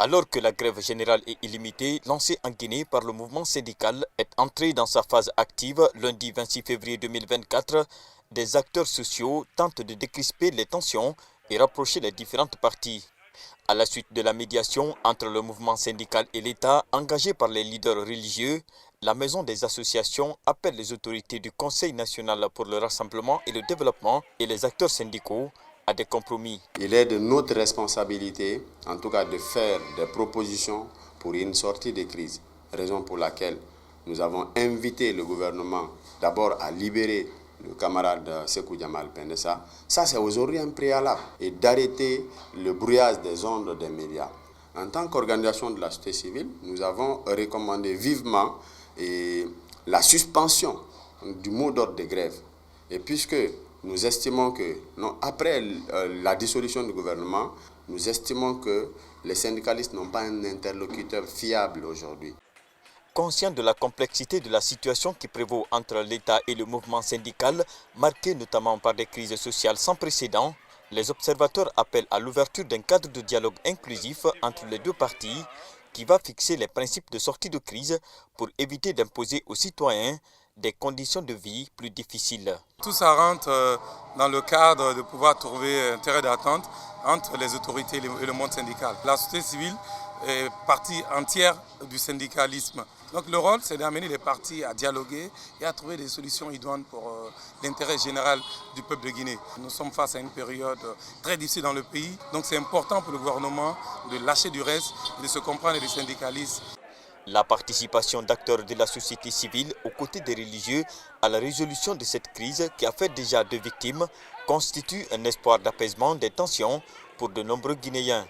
Alors que la grève générale et illimitée lancée en Guinée par le mouvement syndical est entrée dans sa phase active lundi 26 février 2024, des acteurs sociaux tentent de décrisper les tensions et rapprocher les différentes parties. À la suite de la médiation entre le mouvement syndical et l'État engagé par les leaders religieux, la Maison des associations appelle les autorités du Conseil national pour le rassemblement et le développement et les acteurs syndicaux à des compromis. Il est de notre responsabilité, en tout cas, de faire des propositions pour une sortie de crise. Raison pour laquelle nous avons invité le gouvernement d'abord à libérer le camarade Sékou Djamal Penessa. Ça, c'est aujourd'hui un préalable. Et d'arrêter le brouillage des ondes des médias. En tant qu'organisation de la société civile, nous avons recommandé vivement la suspension du mot d'ordre de grève. Et puisque nous estimons que, non, après la dissolution du gouvernement, nous estimons que les syndicalistes n'ont pas un interlocuteur fiable aujourd'hui. Conscient de la complexité de la situation qui prévaut entre l'État et le mouvement syndical, marqué notamment par des crises sociales sans précédent, les observateurs appellent à l'ouverture d'un cadre de dialogue inclusif entre les deux parties qui va fixer les principes de sortie de crise pour éviter d'imposer aux citoyens des conditions de vie plus difficiles. Tout ça rentre dans le cadre de pouvoir trouver un terrain d'attente entre les autorités et le monde syndical. La société civile est partie entière du syndicalisme. Donc le rôle, c'est d'amener les parties à dialoguer et à trouver des solutions idoines pour l'intérêt général du peuple de Guinée. Nous sommes face à une période très difficile dans le pays, donc c'est important pour le gouvernement de lâcher du reste et de se comprendre des syndicalistes. La participation d'acteurs de la société civile aux côtés des religieux à la résolution de cette crise qui a fait déjà 2 victimes constitue un espoir d'apaisement des tensions pour de nombreux Guinéens.